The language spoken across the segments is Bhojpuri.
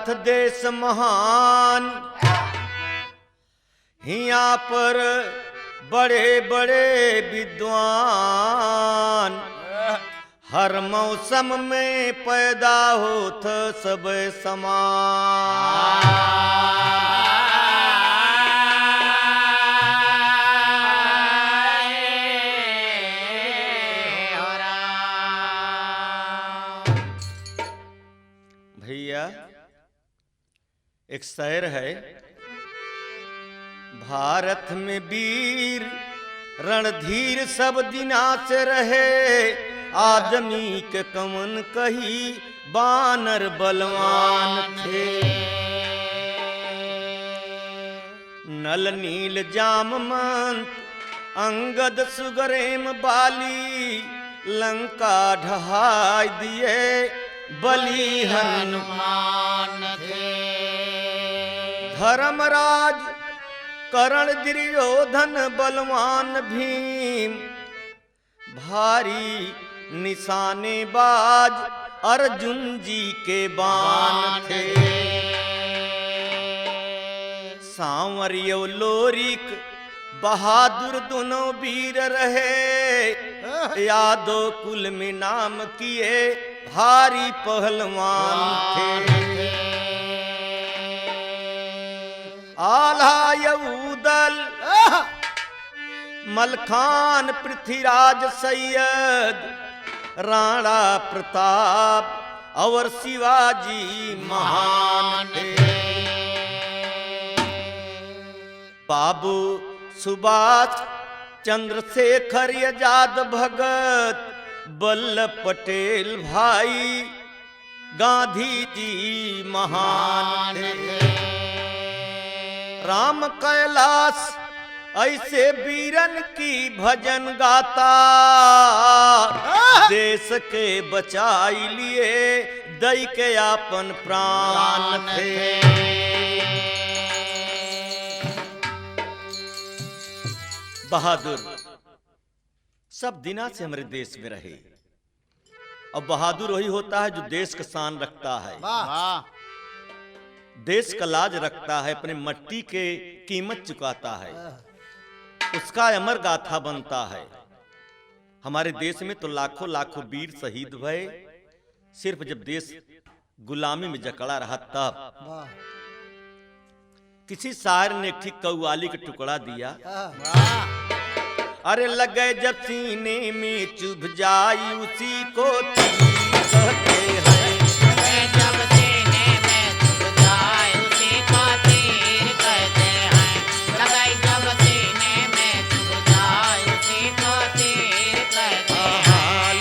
भारत देश महान, हिया पर बड़े बड़े विद्वान, हर मौसम में पैदा होत सब समान। भैया एक शेर है, भारत में वीर रणधीर सब दिना से रहे, आदमी के कमन कही बानर बलवान थे। नल नील जामवंत अंगद सुग्रीव बाली, लंका ढहाई दिए बलि हनुमान थे। धर्मराज कर्ण दुर्योधन बलवान भीम, भारी निशानेबाज अर्जुन जी के बाण थे। सांवरियो लोरिक बहादुर दोनों वीर रहे, यादव कुल में नाम किए भारी पहलवान थे। आल्हा यहूदल मलखान पृथ्वीराज सैयद, राणा प्रताप और शिवाजी महान थे। बाबू सुभाष चंद्रशेखर आजाद भगत, वल्लभ पटेल भाई गांधी जी महान थे। राम कैलाश ऐसे वीरन की भजन गाता, देश के बचाई लिए दई के अपन प्राण थे। बहादुर सब दिना से हमारे देश में रहे, और बहादुर वही होता है जो देश का शान रखता है, देश का लाज रखता है, अपने मट्टी के कीमत चुकाता है, उसका अमर गाथा बनता है। हमारे देश में तो लाखों लाखों वीर शहीद भये, सिर्फ जब देश गुलामी में जकड़ा रहा तब। किसी शायर ने ठीक कव्वाली का टुकड़ा दिया, अरे लगे जब सीने में चुभ जाई उसी को तीर कहते हैं। जब सीने में चुभ जाए उसी को तीर कहते हैं। लगे जब सीने में चुभ जाए उसी को तीर कहते हैं।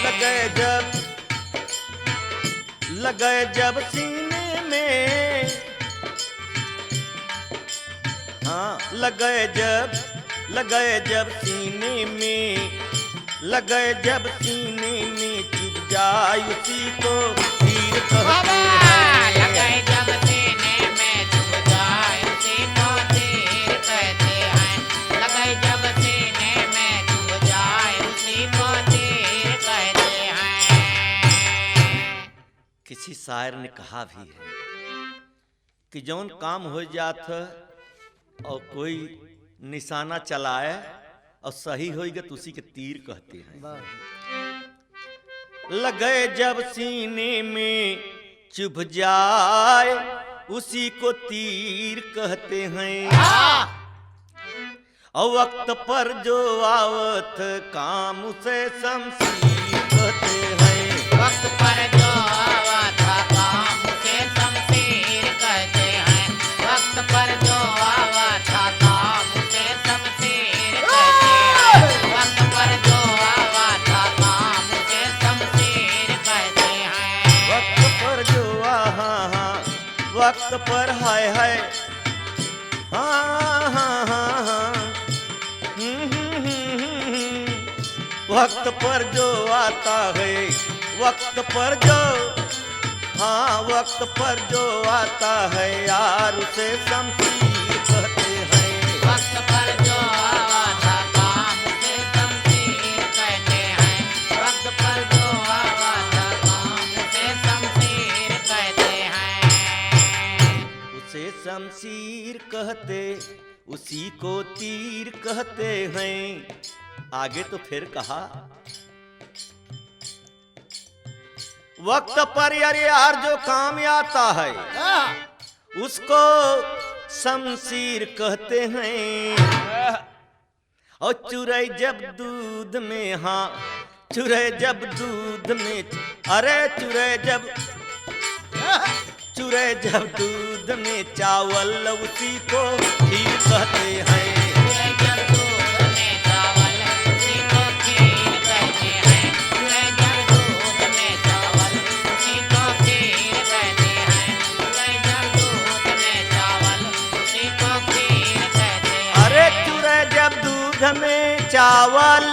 लगे जब सीने में, हाँ लगे जब सीने में, लगे जब सीने में चुभ जाए उसी को तीर कहते हैं। लगे जब सीने में चुभ जाए उसी को तीर कहते हैं। लगे जब सीने में चुभ जाए उसी को तीर कहते हैं। किसी शायर ने कहा भी है कि जौन काम हो जात और कोई निशाना चलाए और सही होएगा तो उसी के तीर कहते हैं। लगे जब सीने में चुभ जाए उसी को तीर कहते हैं। और वक्त पर जो आवत काम उसे शमशीर कहते हैं। वक्त पर जो आवत काम उसे शमशीर कहते हैं। वक्त पर जो आवत काम उसे शमशीर कहते हैं। वक्त पर जो आवत काम उसे शमशीर कहते हैं। वक्त पर जो वक्त पर हाय हाय हाँ हाँ हाँ हाँ वक्त पर जो आता है, वक्त पर जो, हाँ वक्त पर जो आता है यार उसे शमशीर कहते हैं। वक्त पर जो आता काम उसे शमशीर कहते हैं। वक्त पर जो आता काम उसे शमशीर कहते हैं। शमशीर कहते, उसी को तीर कहते हैं। आगे तो फिर कहा, वक्त पर यार जो काम आता है उसको शमशीर कहते हैं। और चुरई जब दूध में, हाँ चुरई जब दूध में, अरे चुरई जब दूध में चावल उसी को खीर कहते हैं। अरे चुरई जब दूध में चावल,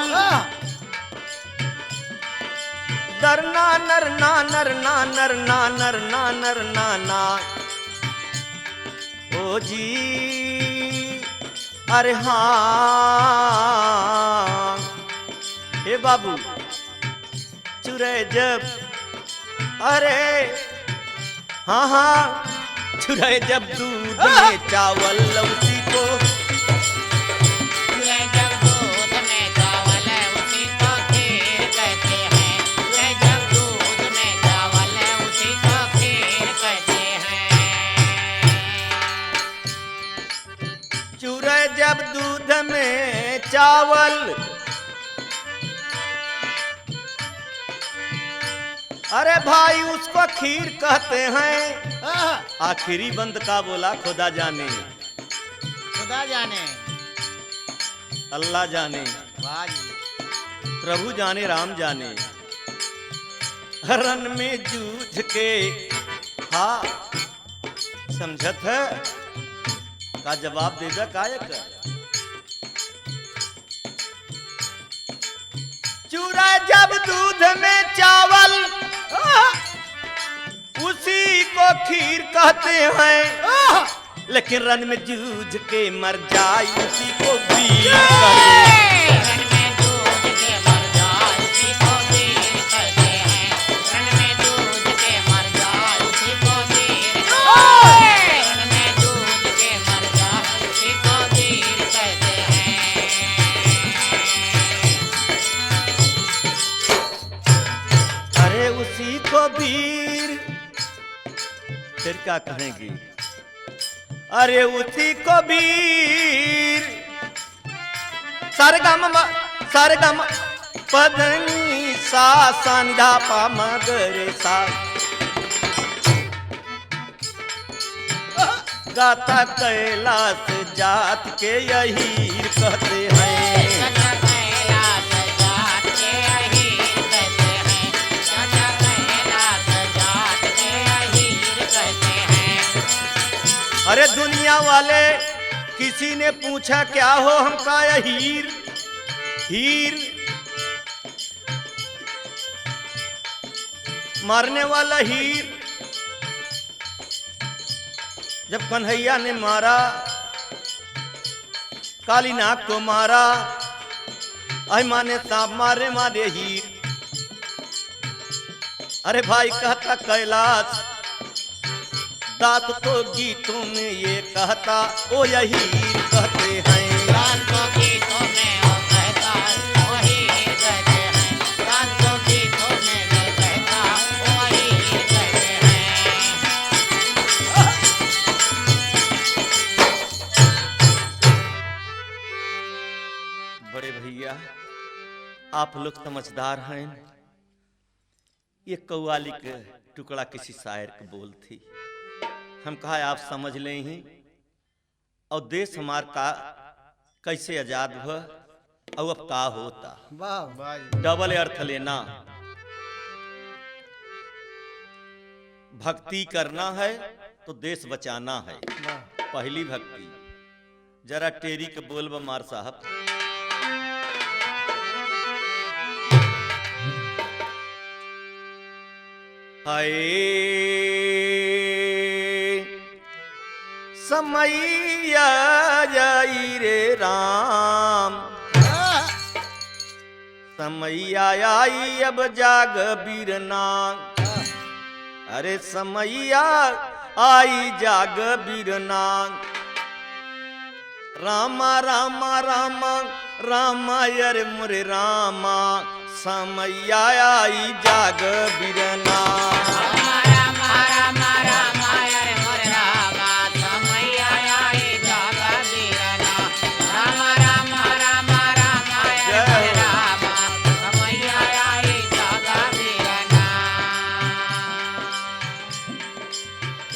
दरना नरना नरना नरना नरना नरना ना, ओ जी अरे हाँ। हे बाबू चुरई जब, अरे हाँ हाँ चुरई जब दूध में चावल उसी को, जब दूध में चावल, अरे भाई उसको खीर कहते हैं। आखिरी बंद का बोला खुदा जाने, खुदा जाने, अल्लाह जाने, प्रभु जाने, राम जाने। रन में जूझ के, हाँ समझत है का जवाब दे जा कायक। चूरा जब दूध में चावल, उसी को खीर कहते हैं। लेकिन रन में जूझ के मर जाए उसी को वीर कहते हैं। उसी को वीर, फिर क्या कहेंगी, अरे उसी को वीर। सरगम पदनी सा संधा पा मगरे सा, गाथा कैलाश जात के यही कहते हैं। अरे दुनिया वाले किसी ने पूछा क्या हो हमका हीर, हीर मारने वाला हीर। जब कन्हैया ने मारा काली नाग को मारा, आई माने सांप मारे मारे हीर। अरे भाई कहता कैलाश दात तो गीतों में ये कहता, ओ यही कहते हैं। दात तो गीतों में वो कहता, वही कहते हैं। दात तो गीतों में ये कहता, वही कहते हैं। बड़े भैया आप लोग समझदार हैं। ये कव्वाली के टुकड़ा किसी शायर की बोल थी, हम कहा आप समझ लें ही। और देश हमार का कैसे आजाद हुआ और अब का होता, डबल अर्थ लेना। भक्ति करना है तो देश बचाना है, पहली भक्ति। जरा टेरी के बोल मार साहब। हाय समैया जाई रे राम, समैया आई अब जाग बीरना। अरे समैया आई जाग बिरना। रामा रामा रामा रामा अरे मोरे रामा समैया आई जाग बिरना।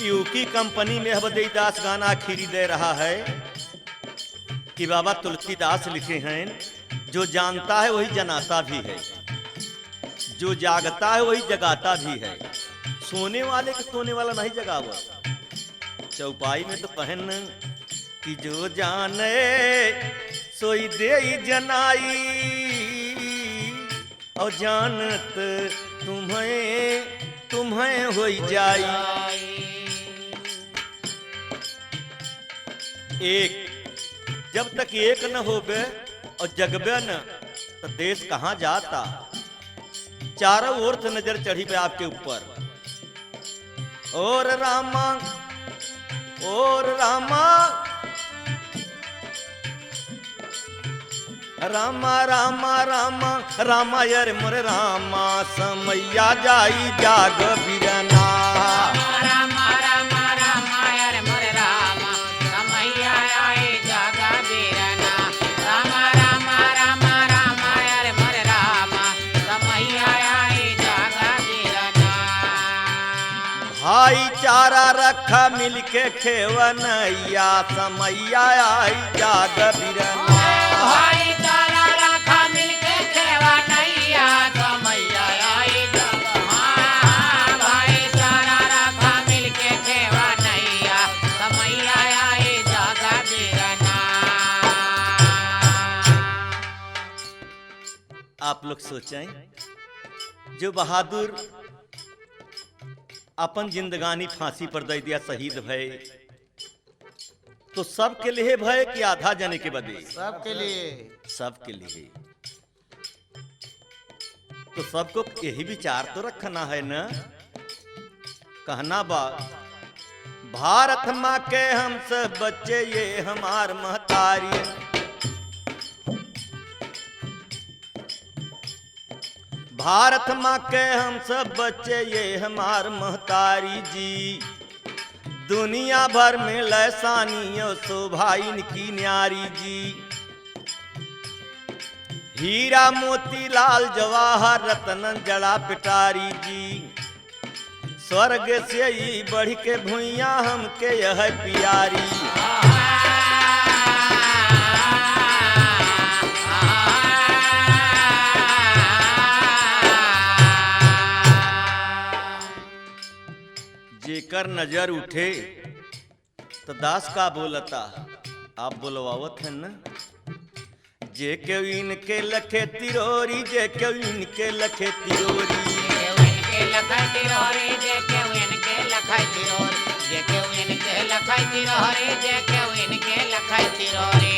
यूकी कंपनी में हबदेदास गाना खीरी दे रहा है कि बाबा तुलसीदास लिखे हैं, जो जानता है वही जनाता भी है, जो जागता है वही जगाता भी है। सोने वाले के सोने वाला नहीं जगावा। चौपाई में तो कहन कि जो जाने सोई दे जनाई, और जानत तुम्हें हो जाई। एक जब तक एक न होबे और जगबे न तो देश कहाँ जाता। चारों ओर से नजर चढ़ी पे आपके ऊपर। और रामा रामा रामा रामा रामा यार मोरे रामा समैया जाई जाग बिरना। भाईचारा रखा मिलके खेवनैया समैया आई जाग बिरना। भाईचारा रखा मिलके खेवनैया समैया आई जाग। भाईचारा रखा मिलके खेवनैया समैया आई जाग बिरना। आप लोग सोचें, जो बहादुर अपन जिंदगानी फांसी पर दे दिया, शहीद भय, तो सबके लिए भय कि आधा जने के बदे? सबके लिए। सबके लिए। तो सबको यही विचार तो रखना है ना। कहना बा भारत माँ के हम सब बच्चे, ये हमार महतारी। भारत माँ के हम सब बच्चे, ये हमार महतारी जी। दुनिया भर में लैसानियों शोभा इनकी न्यारी जी। हीरा मोती लाल जवाहर रतन जड़ा पिटारी जी। स्वर्ग से ही बढ़ के भुइया हमके यह प्यारी। जेकर नजर उठे तो दास का बोलता, आप बोलवावत है न। जे के इनके लखे तिरोरी, जे के इनके लखे तिरोरी, इनके लखे तिरोरी, जे के इनके लखे तिरोरी, जे के इनके लखे तिरोरी, जे के इनके लखे तिरोरी।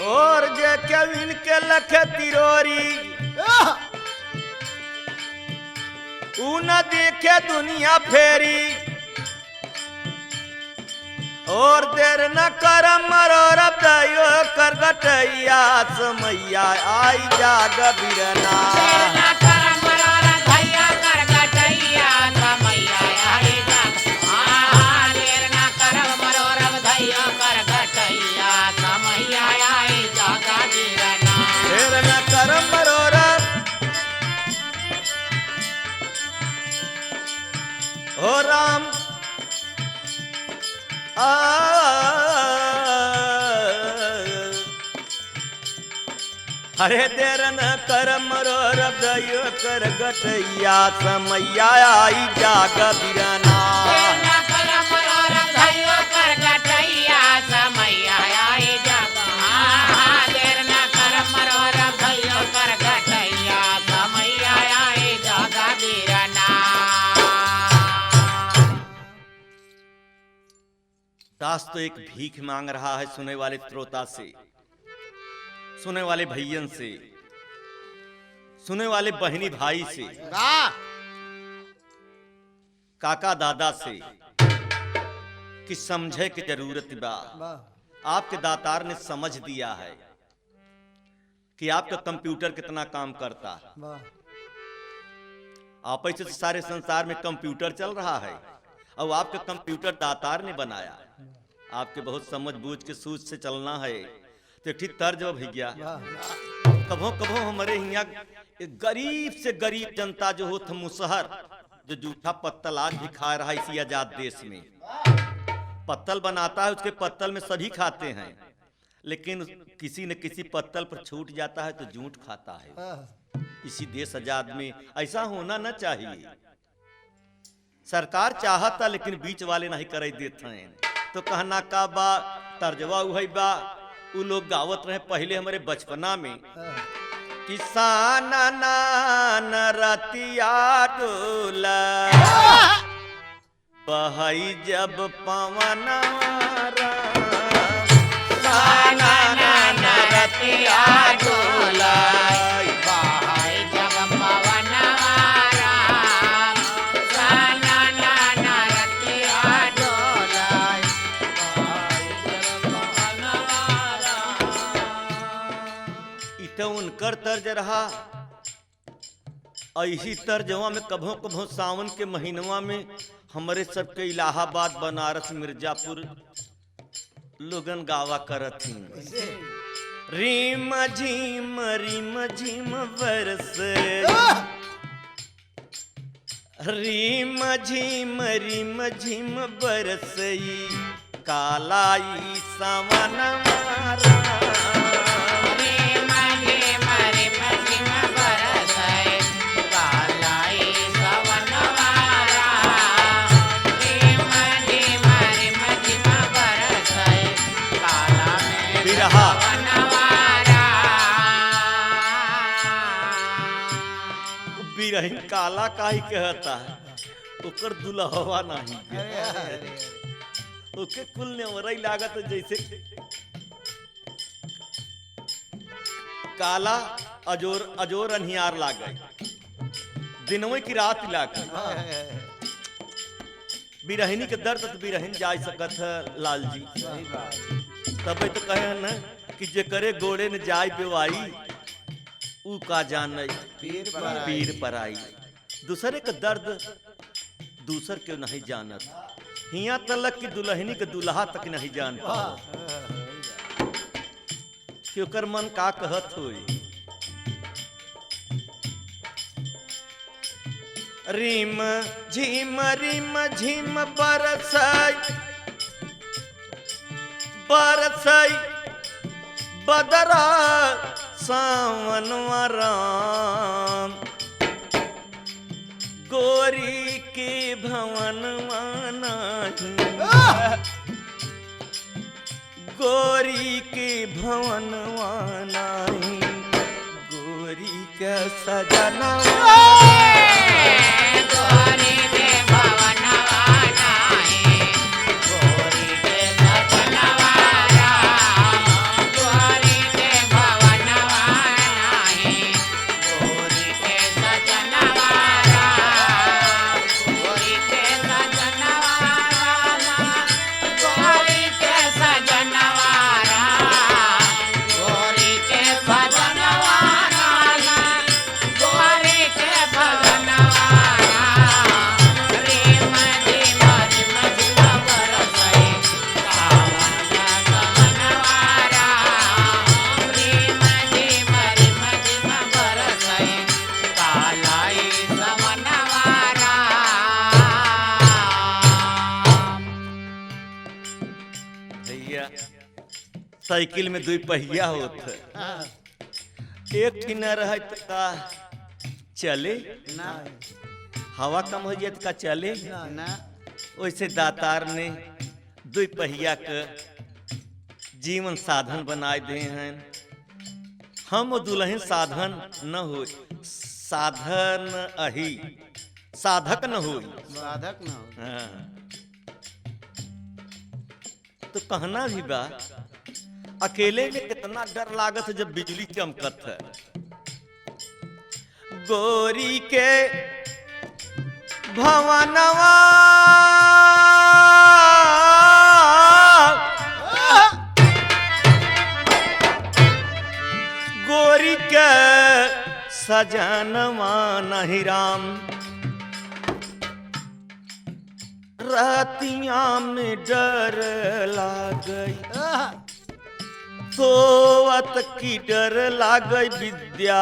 और जे के इनके लखे तिरोरी, ऊ न देखे दुनिया फेरी। और देर न कर मरोर दयो कर गटैया समैया आई जाग बिरना। देर न कर मरोर दयो कर गटैया समैया आई जाग। देर न कर मरोर दयो कर गटैया समैया आई जाग बिरना। देर न कर मरोर हो राम हरे देर न कर मरोर दयो कर गटैया समैया आई जाग बिरना। देर न कर मरोर दयो कर गटैया समैया आई जाग। देर न कर मरोर दयो कर गटैया समैया आई जाग बिरना। दास तो एक भीख मांग रहा है सुने वाले श्रोता से, सुने वाले भैयन से, सुने वाले बहनी भाई से। काका दादा से कि समझे की जरूरत बा। आपके दातार ने समझ दिया है कि आपका कंप्यूटर कितना काम करता है। आप ऐसे सारे संसार में कंप्यूटर चल रहा है और आपका कंप्यूटर दातार ने बनाया। आपके बहुत समझ बूझ के सूझ से चलना है तो ठीक तर्ज भैया। कभो कभो हमारे यहाँ गरीब से गरीब जनता जो हो मुसहर जो जूठा पत्तल आज भी खा रहा है इसी आजाद देश में। पत्तल बनाता है, उसके पत्तल में सभी खाते हैं, लेकिन किसी न किसी पत्तल पर छूट जाता है तो जूठ खाता है। इसी देश आजाद में ऐसा होना न चाहिए। सरकार चाहता लेकिन बीच वाले नहीं करे देते हैं। तो कहना का बा तर्जवा उहई बा उ लोग गावत रहे पहले हमारे बचपना में। किसान नान रतिया डोला बहई जब पवन रतिया डोला बहई जब पवन रतिया डोला इत उनकर तर्ज रहा। ऐसी तर्जवा में कभो कभो सावन के महीनवा में हमारे सबके इलाहाबाद बनारस मिर्जापुर लोगन गावा करत ही। रीम झीम बरस रीम झीम बरसई कालाई सावन मारा। बिरहिन काला काहे कहता है, ओकर दुल्हवा नहीं ओके कुल नेवरई लागत जैसे काला अजोर अनियार लागे दिनवे की रात लागे। बिरहिनी के दर्द तो बिरहिन जा सकत है लाल जी। तब तो कहे न कि जे करे गोड़े न जाय बेवाई ऊ का जान पीर पर आई। दूसरे का दर्द दूसर के नहीं जानत। हिया तलक की दुल्हनी के दुल्हा तक नहीं जान पाओ कि ओकर मन का कहत होई। रीम झीम बरसई बदरा सावन राम गोरी के भवन गोरी के भवन गोरी के सजना साइकिल में दो पहिया होता एक ही न रहे तो का चले ना, हवा कम हो जाए तो का चले ना। वैसे दातार ने दो पहिया का जीवन साधन बनाए दे हैं। हम दुल्हन साधन न हो साधन अही साधक न हो साधक न हो। हाँ। तो कहना भी बा अकेले में कितना डर लागत है जब बिजली चमकत है। गोरी के भवनवा गोरी के सजनवा नहीं राम रातिया में डर लागई सोवत की डर लागई विद्या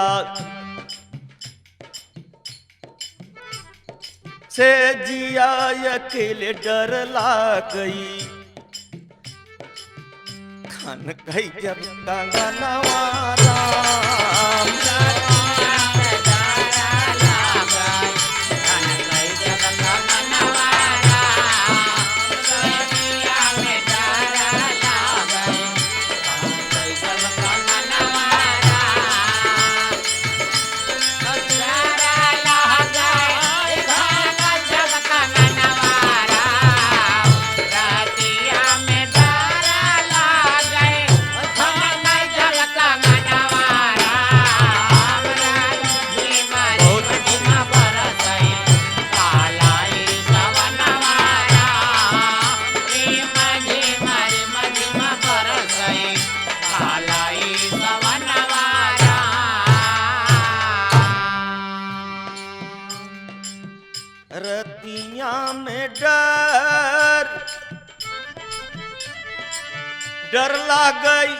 से जिया अकेले डर लागई खन कही जब कंगनवा राम रतिया में डर लागई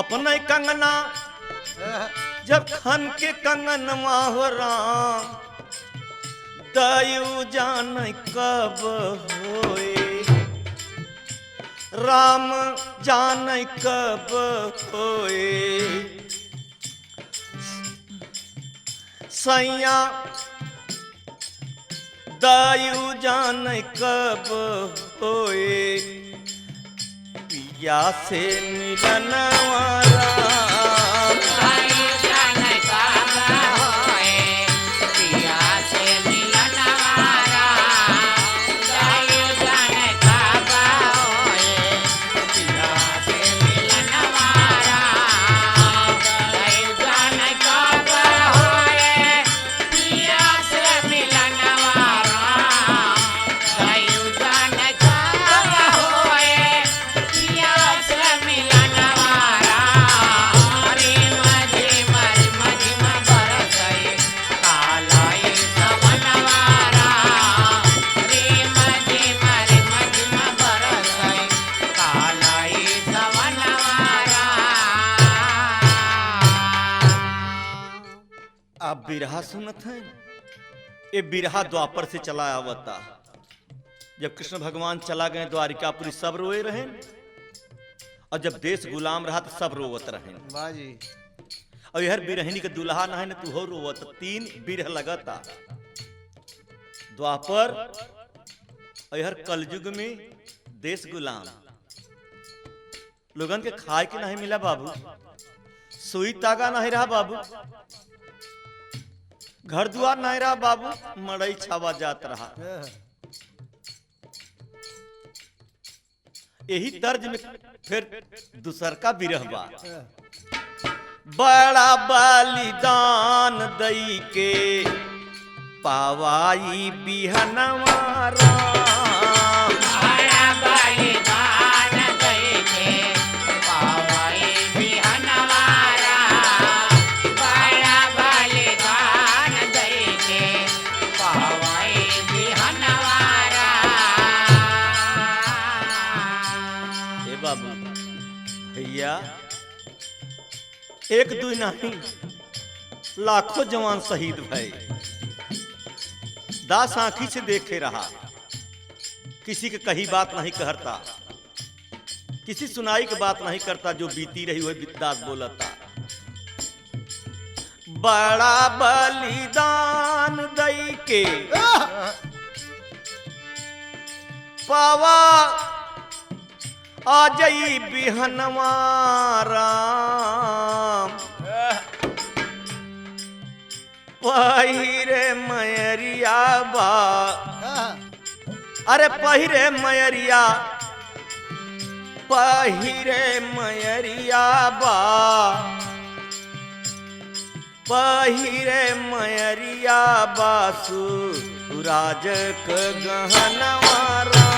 अपने कंगना जब खन के कंगनवा हो राम दयु जान कब होए राम जान कब होए सैया दयु जान कब होए पिया से मिलनवा राम दयु जान कब होए पिया से मिलनवा राम दयु जान कब होए पिया से मिलनवा राम दयु जान कब होए पिया से मिलनवा राम दयु जान कब होए पिया से मिलनवा राम रे मझे मझिम बरसई कालाई सवनवा राम रे मझे मझिम बरसई कालाई सवनवा राम। आप बिरहा सुनत हैं ये बिरहा द्वापर से चला आवता जब कृष्ण भगवान चला गए द्वारिकापुरी सब रोए रहे और जब देश गुलाम रहा तो सब रोवत रहे बाजी और यहर बिरहिनी के दुल्हा ना है न तू हो रोवत तीन बिरह लगता द्वापर और यहर कलयुग में देश गुलाम लोगन के खाए के नहीं मिला बाबू सुई तागा नहीं रहा बाबू घर दुआर नहीं रहा बाबू मड़ई छावा जात रहा यही तर्ज में फिर दूसर का बिरह बा बड़ा बलिदान दई के पावाई बिहनवा राम बड़ा बलिदान दई के पावई बिहनवा राम बड़ा बलिदान दई के पावई बिहनवा राम। ए बाबू भैया एक दू नहीं लाखों जवान शहीद भय दास आंखी से देखे रहा किसी के कही बात नहीं कहता किसी सुनाई की बात नहीं करता जो बीती रही वही दास बोलता बड़ा बलिदान दई के पावा आ जई बिहनवा राम पहिरे मयरिया बा अरे पहिरे मयरिया पहिरे मयरिया बा पहिरे मयरिया मयरिया बासु राज क गहनवारा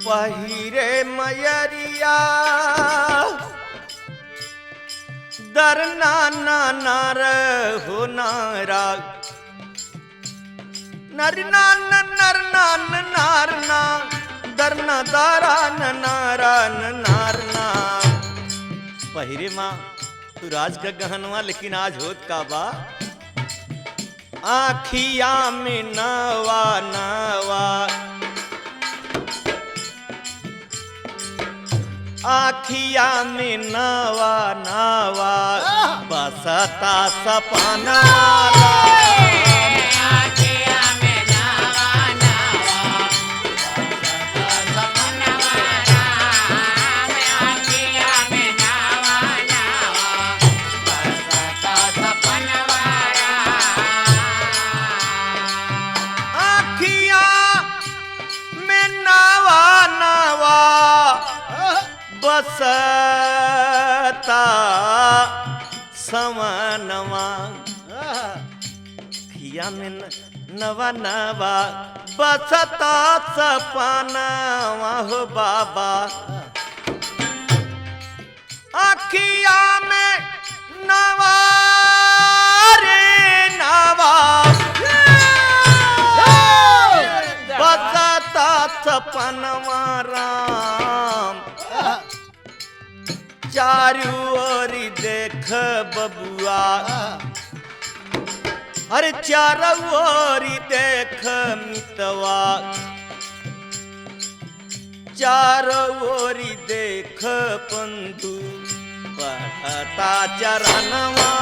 पहिरे मयरिया दरना ना नार हो नारा नरना नरना नारना दरना दारा नारा नारना। पहिरे माँ तू राज का गहनवा लेकिन आज होत का बा आखिया में नवा नवा आखिया में नवा नवा बसता सपना बसता समनवा खिया में नवा नवा बसता सपनवा हो बाबा अखिया में नवा रे नवा बसता सपनवा राम चारू ओरी देख बबुआ अरे चारू ओरी देख मितवा चारू ओरी देख पंडू पढ़ता चरणवा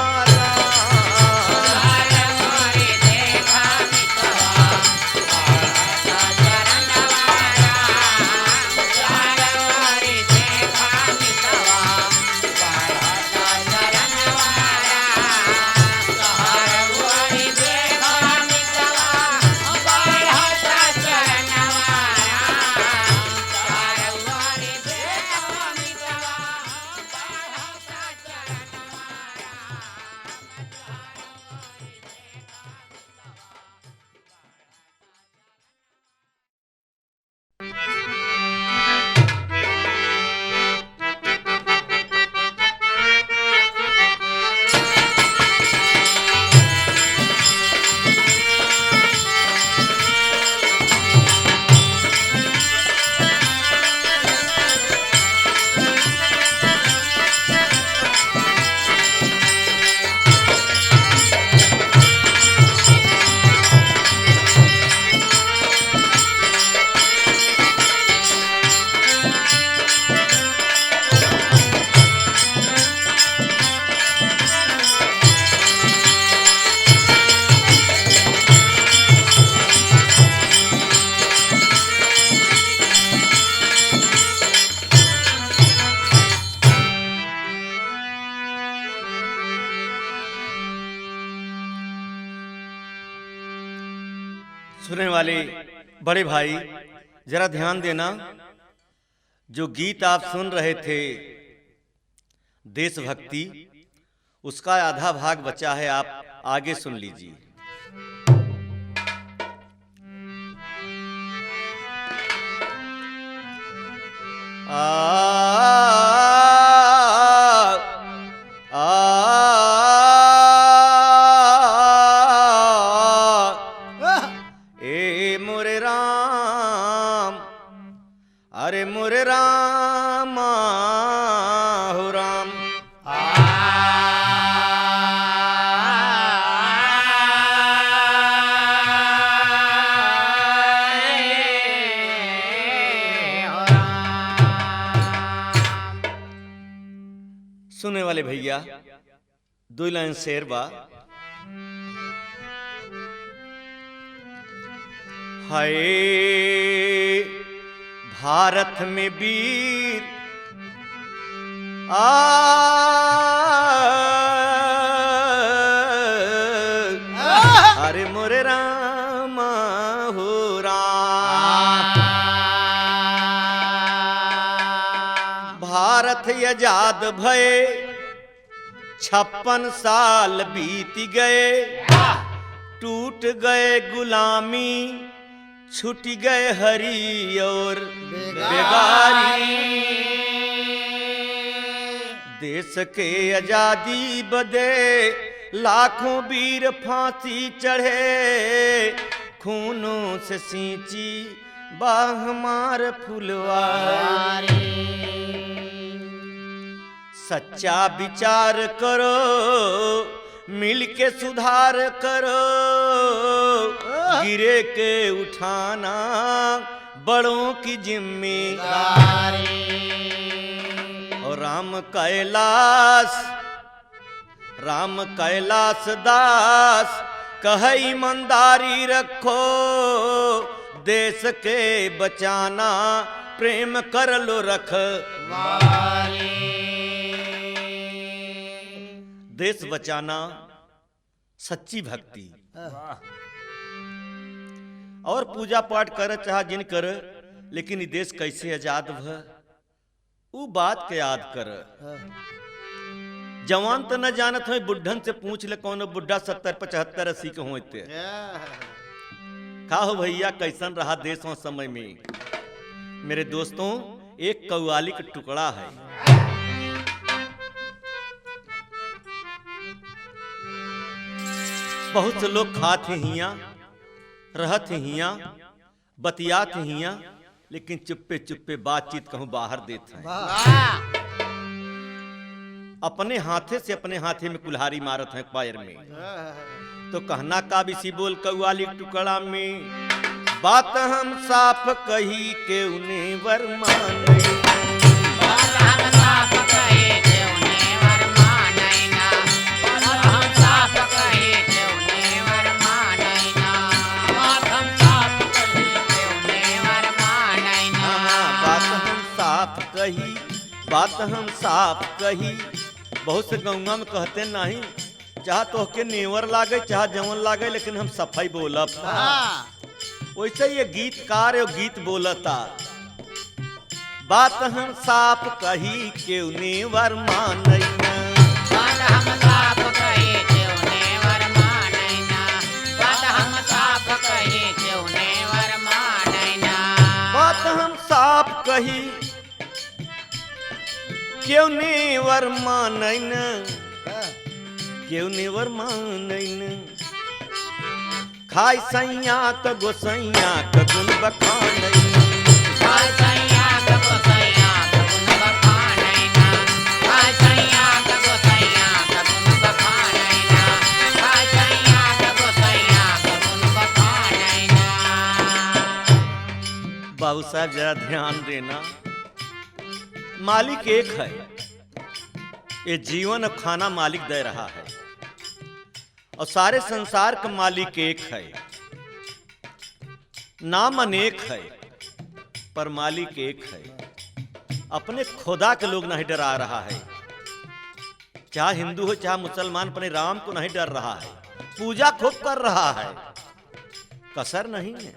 सुनने वाले बड़े भाई जरा ध्यान देना जो गीत आप सुन रहे थे देशभक्ति उसका आधा भाग बचा है आप आगे सुन लीजिए। अरे मोरे राम हो राम बड़े भैया 2 लाइन शेर बा। हाय भारत में वीर अरे मोरे राम हो राम। भारत आजाद भये 56 साल बीत गए, टूट गए गुलामी, छूट गए हरी और बेगारी। देश के आजादी बदे लाखों वीर फांसी चढ़े, खूनों से सींची बाह मार फुलवारी। सच्चा विचार करो, मिल के सुधार करो, गिरे के उठाना बड़ों की जिम्मेदारी। और राम कैलाश दास कहे ईमानदारी रखो, देश के बचाना प्रेम कर लो रखवारी। देश बचाना सच्ची भक्ति और पूजा पाठ कर चाह जिन कर, लेकिन ये देश कैसे आजाद भ उ बात के याद कर। जवान तो न जानत हो, बुढ़न से पूछ ले कौन बुढ़ा 70 75 80 के होते। का हो भैया कैसन रहा देश हो समय में। मेरे दोस्तों एक कव्वाली का टुकड़ा है। बहुत से लोग खाते हिया, रहते हिया, बतियाते हिया, लेकिन चुप्पे चुप्पे बातचीत कहूं बाहर देते हैं। अपने हाथे से अपने हाथे में कुल्हाड़ी मारत हैं पैर में। तो कहना का बिसी बोल कव्वाली टुकड़ा में, बात हम साफ कही के उन्हें वरमान। बात हम साफ कही। बहुत से गंगा में कहते नहीं, चाह तो के नेवर लागे चाह जवन लागे, लेकिन हम सफाई बोलब। वैसे ये गीतकार और गीत बोलता। बात हम साफ कही के नेवर मानैना, बात हम साफ कही के नेवर मानैना, बात हम साफ कही के नेवर मानैना, बात हम साफ कही क्यों नेवर मानैन, क्यों नेवर मानैन। खाई सैया क गोसैया क गुण बखानैन, खाई सैया क गोसैया क गुण बखानैन, खाई सैया क गोसैया क गुण बखानैन, खाई सैया क गोसैया क गुण बखानैन। बाबू साहब जरा ध्यान देना, मालिक एक है, ये जीवन और खाना मालिक दे रहा है, और सारे संसार का मालिक एक है। नाम अनेक है पर मालिक एक है। अपने खुदा के लोग नहीं डरा रहा है, चाहे हिंदू हो चाहे मुसलमान, अपने राम को नहीं डर रहा है। पूजा खूब कर रहा है, कसर नहीं है।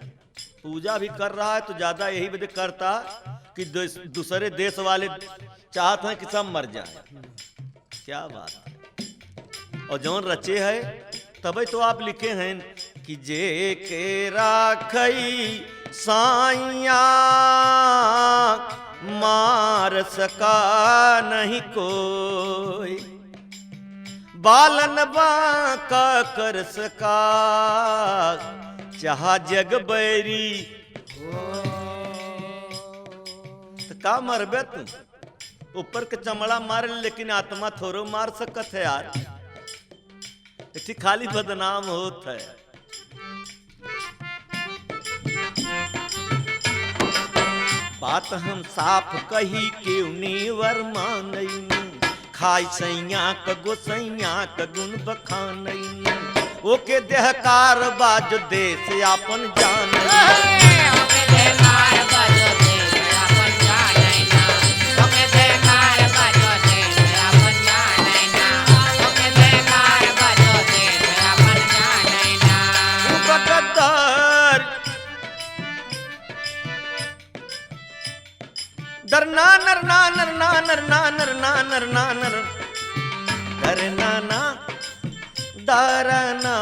पूजा भी कर रहा है तो ज्यादा यही वजह करता कि दूसरे देश वाले चाहते हैं कि सब मर जाए। क्या बात है। और जौन रचे है तभी तो आप लिखे हैं कि जे के राखई साइया मार सका नहीं कोई, बालन बांका कर सका चाह जग बैरी। तो का मरबे तू, ऊपर के चमड़ा मार लेकिन आत्मा थोड़ो मार सकत है यार, इतनी खाली बदनाम होत है। बात हम साफ कही क्यों नेवर मानैन, खाई सैया क गोसैया क गुण बखानैन ओके देहकार बाज देश आपन जान डरना नरना नरना नरना नरना नरना नर डरना ना डरना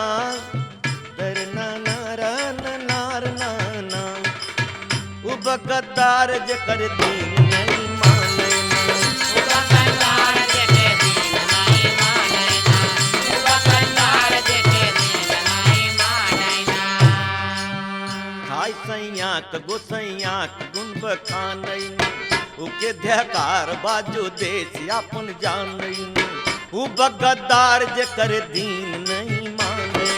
डरना नारन नारना ना उबगदार जे कर दीन नहीं माने खाई सैया क गोसैया क गुण बखानैन उके ध्याकार बाजो देश अपन जानैन उ बगदार जे कर दीन नहीं माने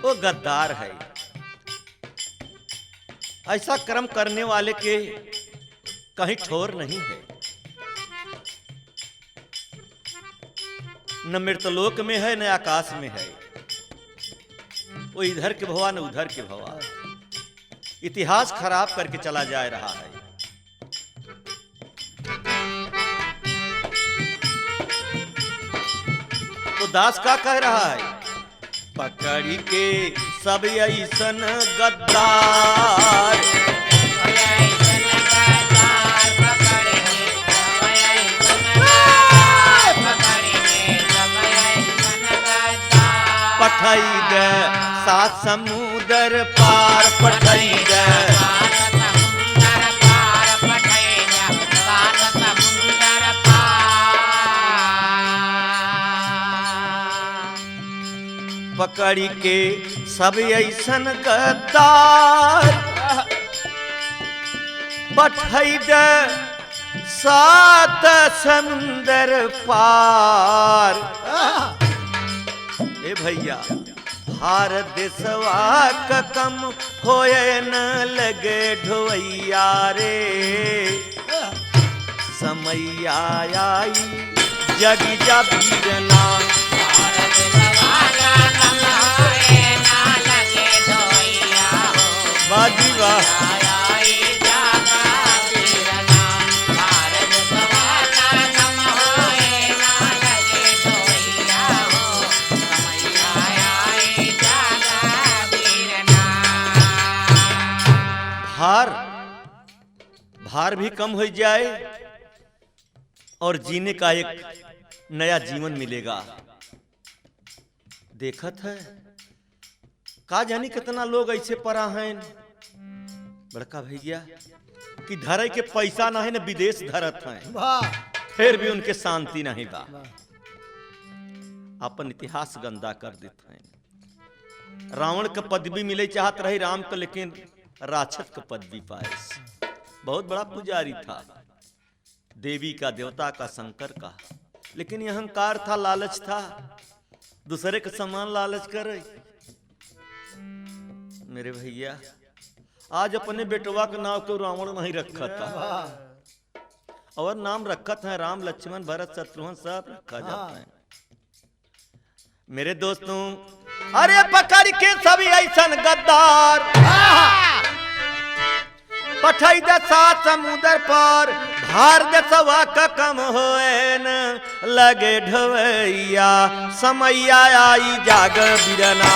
वो गद्दार है। ऐसा कर्म करने वाले के कहीं ठोर नहीं है, न मृतलोक में है न आकाश में है। वो इधर के भवा न उधर के भवा, इतिहास खराब करके चला जा रहा है। तो दास का कह रहा है, पकड़ी के सब ऐसन गद्दार पठाई ग सात समुदर पार पठाई ग पकड़ी के सब ऐसन गद्दार पठाई ग सात समुंदर पार। ए भैया भारत देशवा का कम होए न लगे ढोइया रे, समैया आई जग जा बीरना बाजी वाह। भार भी कम हो जाए और जीने का एक नया जीवन मिलेगा। देखत है का जानी कितना लोग ऐसे पड़ा हैं बड़का भैया कि धरे के पैसा नहीं न विदेश धरत हैं, फिर भी उनके शांति नहीं बा, अपन इतिहास गंदा कर देते हैं। रावण का पदवी मिले चाहत रही राम को, लेकिन राक्षस का पदवी पाए। बहुत बड़ा पुजारी था, देवी का, देवता का, शंकर का, लेकिन यह अहंकार था, लालच था, दूसरे का समान लालच करे। मेरे भैया आज अपने बेटवा का नाम क्यों रावण नहीं रखा था, और नाम रखत है राम लक्ष्मण भरत शत्रुघ्न सब रखा जाता है। मेरे दोस्तों अरे पकड़ के सभी ऐसन गद्दार पठाई दे सात समुद्र पर, भार देशवा का कम होए न लगे ढवैया, समैया आई जाग बिरना।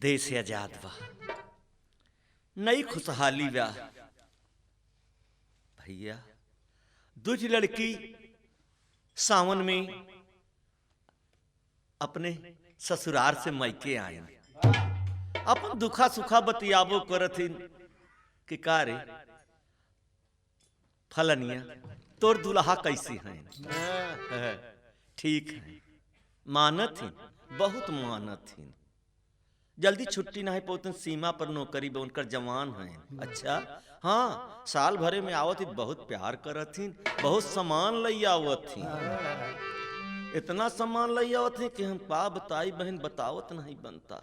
देश आजाद बा, नई खुशहाली बा भैया। दूसरी लड़की सावन में अपने ससुराल से मैके आए, अपन दुखा सुखा बतियाबो करथिन कि का रे फलनिया तोर दुल्हा कैसी हैं? ठीक है, मानत ही बहुत मानत ही जल्दी छुट्टी नहीं पोतन सीमा पर नौकरी बे उनकर जवान हैं। अच्छा हाँ साल भरे में आवत ही बहुत प्यार करत ही बहुत सामान लई आवत ही इतना सामान लई आवत ही कि हम पा बताई बहन बतावत नहीं बनता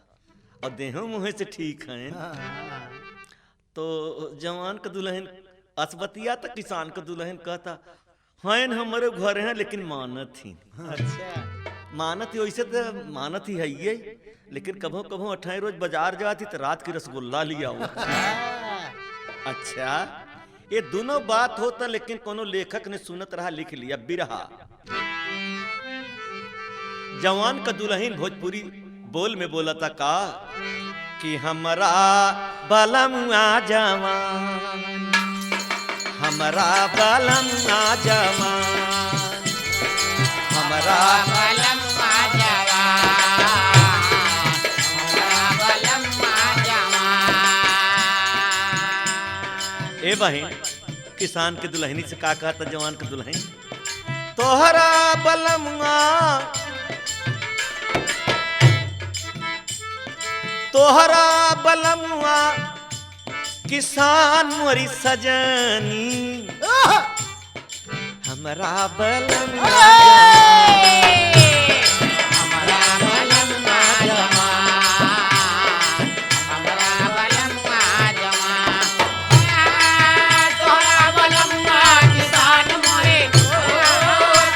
और देहों मुँह से ठीक हैं। तो जवान का दुल्हन असबतिया तक किसान का दुल्हन कहता हैं हमारे घर हैं लेकिन मानत ही अच्छा मानत ही वैसे तो मानत ही है ये लेकिन कभो कभो 28 रोज बाजार जाती तो रात की रसगुल्ला लिया हो। अच्छा ये दोनों बात होता लेकिन कोनो लेखक ने सुनत रहा लिख लिया बिरहा। जवान का दुल्हन भोजपुरी बोल में बोला था का कि हमरा बलमुआ जवान हमरा बलमुआ जवान हमरा बलम्मा जवान हमरा बलम्मा जवान। ए बहन किसान के दुल्हनी से का कहता जवान के दुल्हन तोहरा बलमुआ तोहरा बलमुआ किसान मोरी सजनी हमरा बलमुआ हमरा बलम्मा जवान हमरा बलम्मा जवान। तोहरा बलम्मा किसान मोरे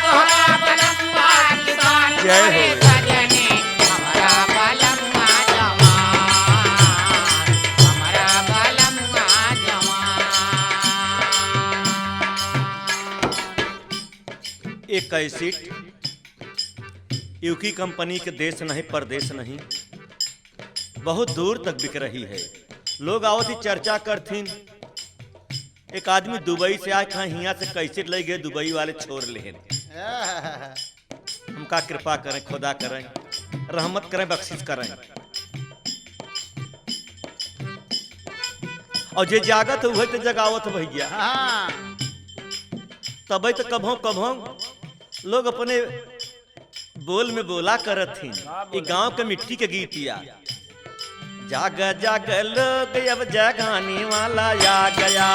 तोहरा बलम्मा किसान जय हो। मोरे सजनी हमरा बलम्मा जवान हमरा बलम्मा जवान। एक कैसेट यूकी कंपनी के देश नहीं परदेश नहीं बहुत दूर तक बिक रही है। लोग आवत ही चर्चा करथिन एक आदमी दुबई से आए कहा हिया से कैसेट ले गए दुबई वाले छोड़ ले हमका कृपा करें खुदा करें रहमत करें बख्शिश करें। और जे जागत हुए तो जगावत भैया तब तो कभों कभों लोग अपने बोल में बोला करत थी ये गांव के मिट्टी के गीतिया जाग जाग लोग अब जगाने वाला आ गया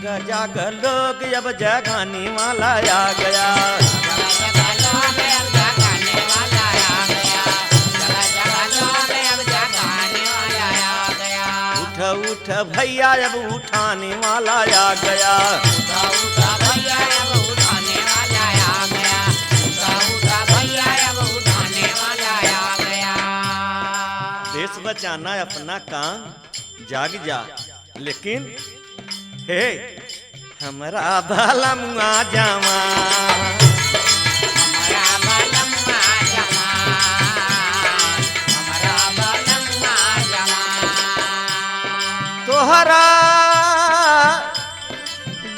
जाग जाग लोग अब जगाने वाला आ गया उठ उठ भैया अब उठाने वाला आ गया देश बचाना अपना काम जाग जा लेकिन हे हमरा भला मुआ जावा तोहरा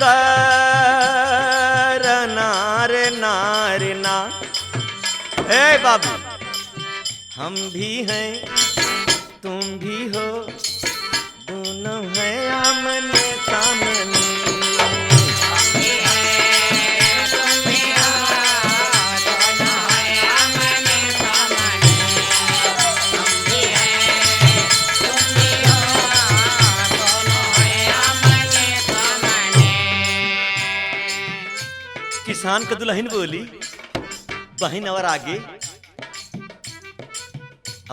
दर नारे नारे ना ए बाबू हम भी हैं तुम भी हो दोनों हैं आमने सामने किसान के दुल्हन बोली बहन और आगे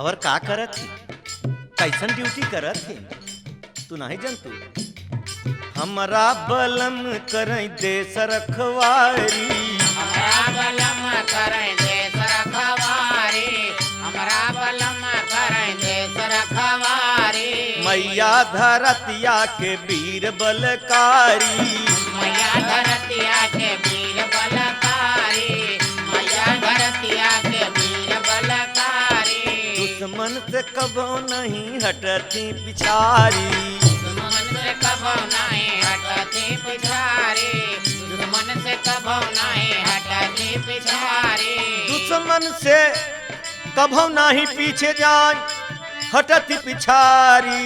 और का करत थी कैसन ड्यूटी करत थी तू नहीं जानतू हमरा बलम करई देश रखवारी हमरा बलम करई देश रखवारी हमरा बलम करई देश रखवारी मैया धरतिया के वीर बलकारी मैया धरतिया के वीर बलकारी मैया धरतिया के वीर बलकारी दुश्मन से कबो नहीं हटती पिछारी दुश्मन से कबो नहीं हटती पिछारी दुश्मन से कबो नहीं हटती पिछारी दुश्मन से कबो नहीं पीछे जाए हटती पिछारी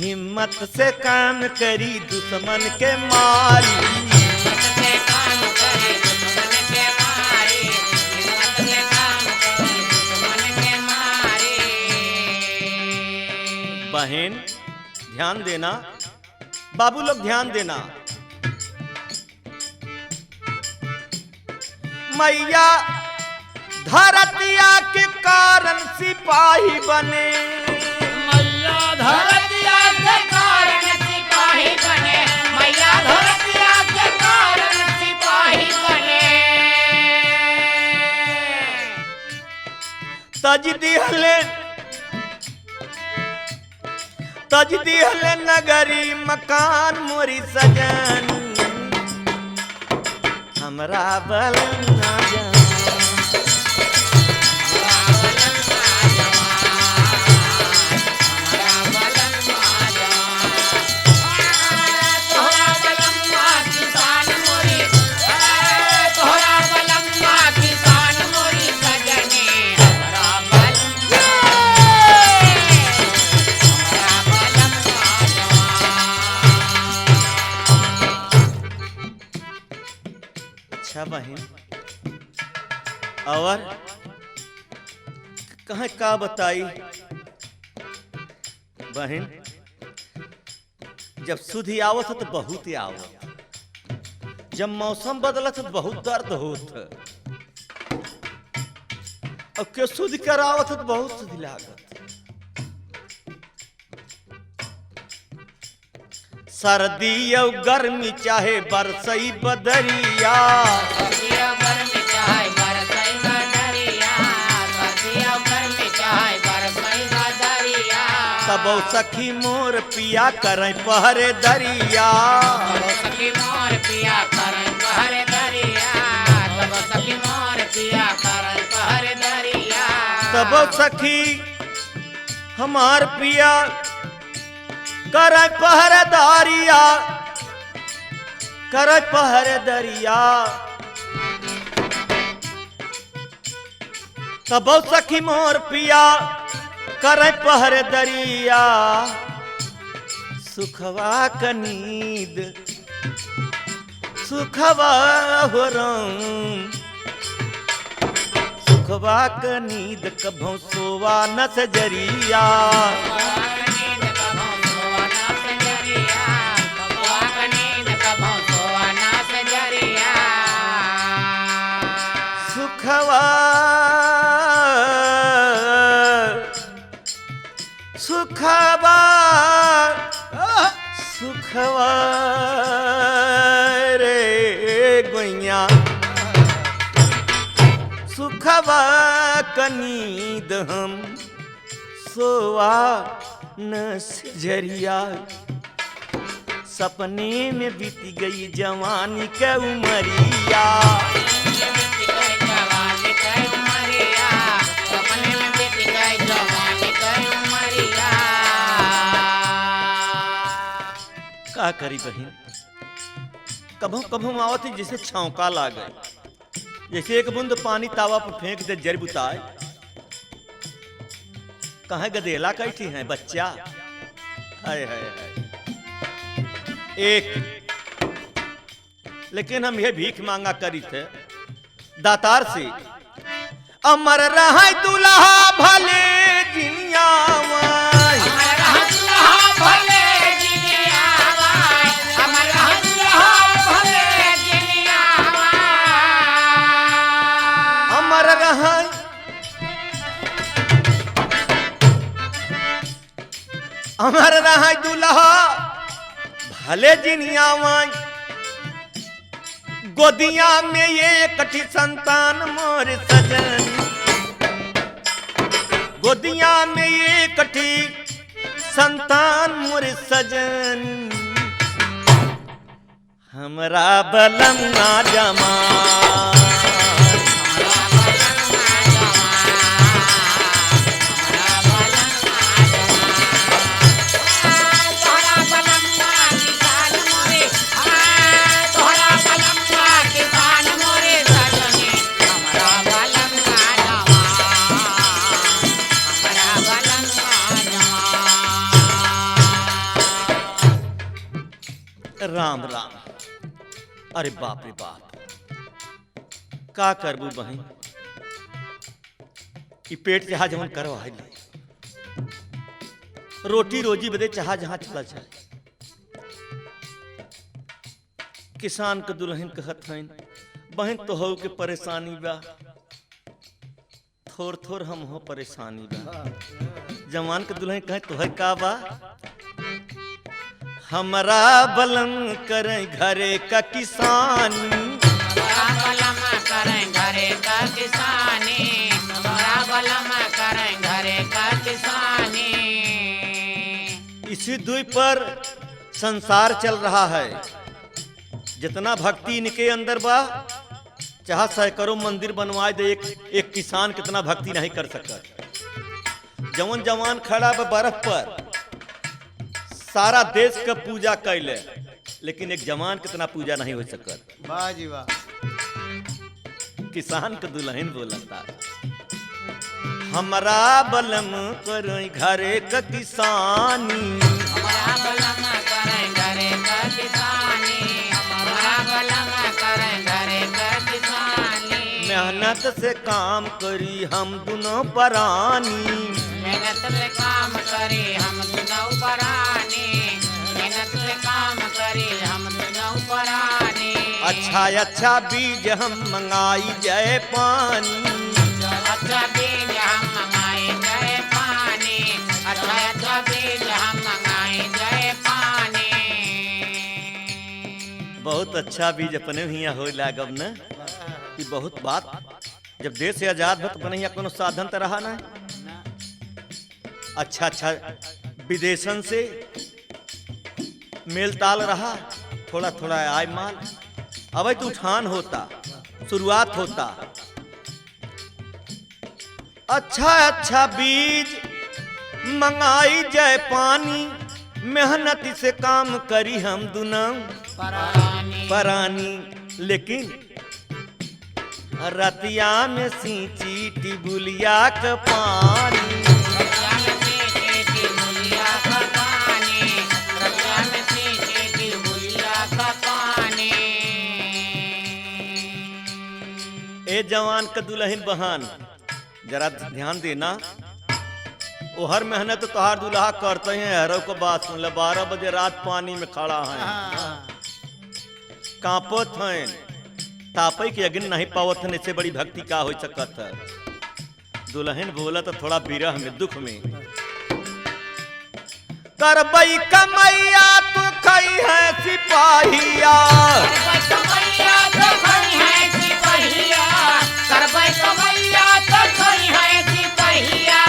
हिम्मत से काम करी दुश्मन के मारी। हिम्मत से काम करे दुश्मन के मारी, हिम्मत से काम करे दुश्मन के मारी। बहन ध्यान देना, बाबू लोग ध्यान देना। मैया धरतिया के कारण सिपाही बने, मैया धरतिया के कारण सिपाही बने, मैया धरतिया के कारण सिपाही बने। तज दिहले नगरी मकान मोरी सजन, हमरा बल ना जान। अच्छा बहन, और कहाँ का बताई बहन, जब सुधी आवत तो बहुत ही आवत, जब मौसम बदलत तो बहुत दर्द होत, और के सुध करावत तो बहुत सुधी लागत। सर्दी और गर्मी चाहे बरसई बदरिया, सर्दी और गर्मी चाहे बरसई बदरिया, सर्दी और गर्मी चाहे बरसई बदरिया। तब सखी मोर पिया करें पहरे दरिया, तब सखी मोर पिया करें पहरे दरिया, तब सखी मोर पिया करें पहरे दरिया। तब सखी हमार पिया करे पहरेदारिया, करे पहरेदारिया। तब सखी मोर पिया करे पहरेदारिया, सुखवा क नींद सुखवा हो राम, सुखवा क नींद कभों सोवा न सजरिया। सुखवा सुखवा सुखवा रे गोइया, सुखवा क नींद हम सोवा न सजरिया। सपने में बीत गई जवानी के उमरिया, का करी बहन, कभों कभों आवत जैसे छौका लागे, जैसे एक बूंद पानी तावा पर फेंक दे जर बुताए। कहाँ गदेला कैठी है बच्चा, हाय हाय हाय। एक लेकिन हम ये भीख मांगा करी थे दातार से, अमर रहा दुल्हा भले जिनिया अमर रहा दुल्हा भले जिनिया गोदिया में ये कठी संतान मोर सजन, गोदिया में ये कठी संतान मोर सजन, हमरा बलम ना जमा। अरे बाप रे बाप, का करबू बहन, कि पेट चाह जवन करवा है, रोटी रोजी बदे चाह जहां चला जाए। किसान के दुल्हन कहत हैं, बहन तो हो के परेशानी बा, थोर थोर हम हो परेशानी बा। जवान के दुल्हन कहे तो है का बा, हमरा बलम करे घरे का किसानी, हमरा बलम करे घरे का किसानी, हमरा बलम करे घरे का किसानी। इसी दुई पर संसार चल रहा है। जितना भक्ति इनके अंदर बा, चाहे सैकड़ों मंदिर बनवाए दे, एक किसान कितना भक्ति नहीं कर सकत। जवन जवान खड़ा बा बर्फ पर, सारा देश का पूजा कैले, लेकिन एक जवान कितना पूजा नहीं हो सकत। वाह जी वाह। किसान के दुल्हन बोलता, हमरा बलम करे घरे का किसानी, हमरा बलम करे घरे का किसानी, हमरा बलम करे घरे का किसानी। मेहनत से काम करी हम दोनों परानी, मेहनत से काम करी हम दोनों परानी, मेहनत से काम करी हम दोनों परानी। अच्छा अच्छा बीज हम मंगाई जाए पानी, अच्छा बीज हम मंगाए जाए पानी, अच्छा अच्छा बीज हम मंगाए जाए पानी। बहुत अच्छा बीज अपने हियाँ हो लागब न, कि बहुत बात। जब देश से आजाद हो तो अपने यहाँ कोनो साधन तो रहा ना। अच्छा अच्छा विदेशन से मेल ताल रहा, थोड़ा थोड़ा आय माल, अब तो उठान होता, शुरुआत होता। अच्छा अच्छा बीज मंगाई जाए पानी, मेहनत से काम करी हम दोनों परानी। परानी। लेकिन रतिया में सींची टिबुलिया का पानी, रतिया में सींची टिबुलिया का पानी, रतिया में सींची टिबुलिया का पानी। ए जवान का दुल्हन बहन, जरा ध्यान देना। वो हर मेहनत तोहार दुल्हा करते हैं। हरों को बात सुन ले, 12 बजे रात पानी में खड़ा है, कांपत हैं, तापई के अग्नि नहीं पावत है। इससे बड़ी भक्ति का हो सकत है। दुल्हन बोला तो थोड़ा विरह में, दुख में, करबई कमैया तू खई है सिपाहिया, करबै कमैया तो खई है सिपहिया, करबै कमैया तो खई है सिपहिया।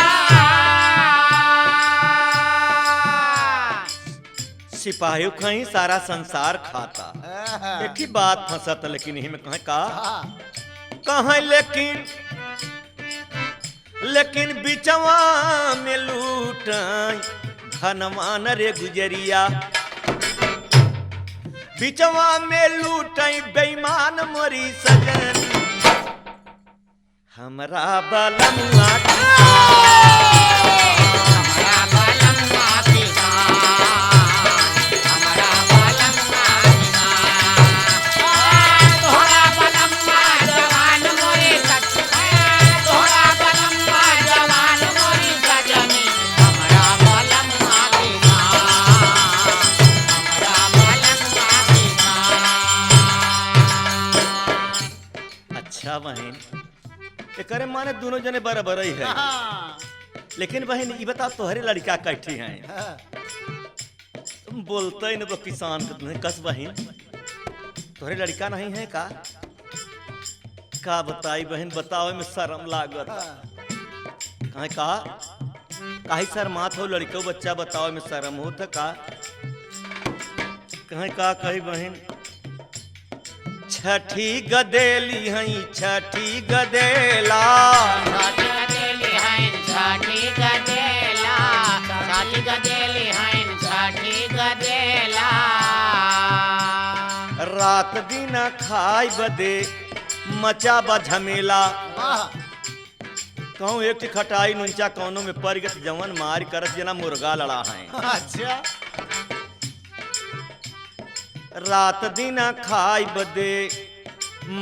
सिपाही खई सारा संसार खाता। एक ही बात फंसत, लेकिन यही में कहे का कहे, लेकिन बिचवा में लूट धनवान रे गुजरिया, बिचवा में लूट बेईमान मोरी सजन, हमरा बलमुआ हमरा बलमुआ किसान, हमरा बलमुआ किसान। तोहरा बलमुआ जवान मोरे सजनी, तोहरा बलमुआ जवान मोरी सजनी, हमरा बलमुआ किसान, हमरा बलमुआ किसान। अच्छा बहन, एकरे माने दोनों जने बराबर ही है। लेकिन बहन ये बता, तोहरे लड़का कैठी हैं? तुम बोलते ही न तो किसान के तुम्हें कस बहन, तोहरे लड़का नहीं है का बताई बहन, बतावे में शर्म लागत। कहे का काहे शर्मात हो, लड़को बच्चा बतावे में शर्म हो था का? कहे का कही बहन, छठी गदेली हई छठी गदेला, छठी गदेली हईन छठी गदेला, छठी गदेली हईन छठी गदेला। रात दिन खाई बदे मचा बा झमेला, कहूँ एक खटाई नुंचा कौनों में पड़ गत जवन मार करत जना मुर्गा लड़ा है। अच्छा रात दिन खाई बदे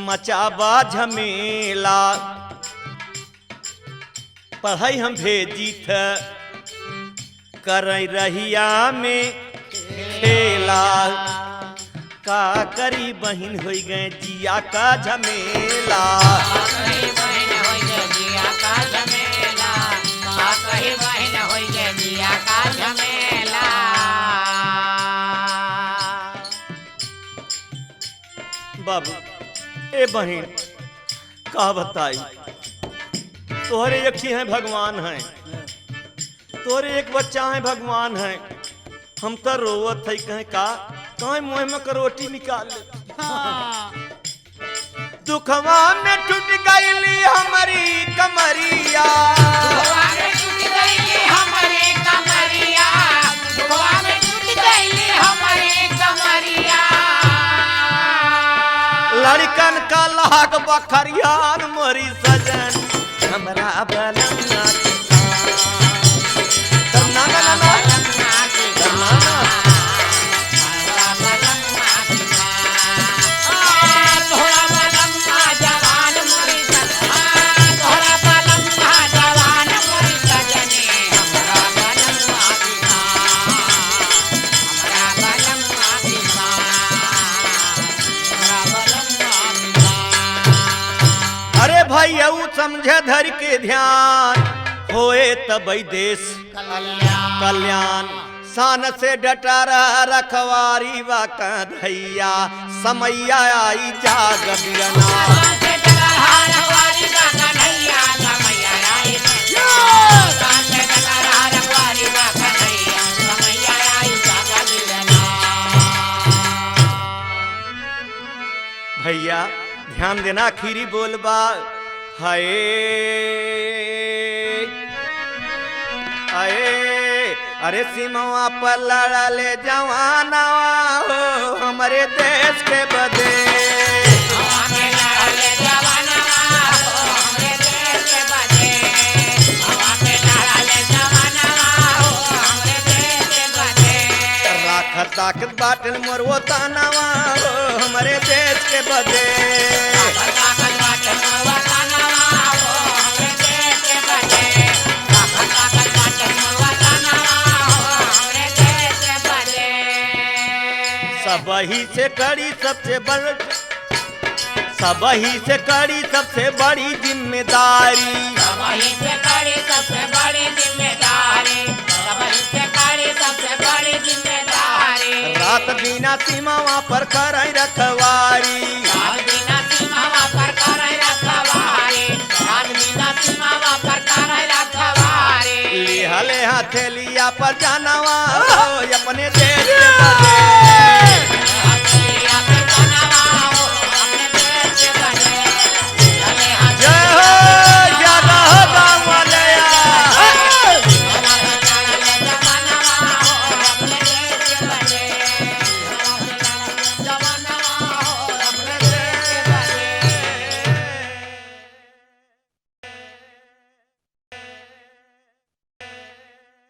मचाबा झमेला। पढ़ाई हम भेजी थ कर रहिया में खेला। का करी बहिन हो गए जिया का झमेला। कही बहन होई गे जिया का झमेला, कही बहन होई गे जिया का झमेला। बाबू ए बहन का बताई, तोहरे एक ही हैं भगवान हैं, तोहरे एक बच्चा है भगवान है। हम तो रोवत है कहे का कहे मुँह में करोटी निकाल ले। दुखवा में टूट गईली हमारी कमरिया। दुखवा में टूट गईली हमारी कमरिया, दुखवा में टूट गईली हमारी कमरिया। लड़कन का लाग बखरियान मोरी सजन हमरा बलंगा करना ना ना ना करना ना। अरे भाई यू समझे धर के ध्यान होए तबई देश कल्याण। शान से डटा रहा रखवारी वा कन्हैया समैया आई जाग बिरना। भैया ध्यान देना खीरी बोलबा हाय आए। अरे सीमा पर लड़ले जवाना हो हमारे देश के बदे। राख ताकत बाटल मोरवो तानावा हो हमारे देश के बदे। सबही से कड़ी सबसे बड़ सबही से कड़ी सबसे बड़ी जिम्मेदारी। सबही से कड़ी सबसे बड़ी जिम्मेदारी, सबही से कड़ी सबसे बड़ी जिम्मेदारी। रात बिना सीमावा पर कर रखवारी। रात बिना सीमावा पर कर रखवारी, रात बिना सीमावा पर कर रखवारी। लिहले हथेलिया पर जानवा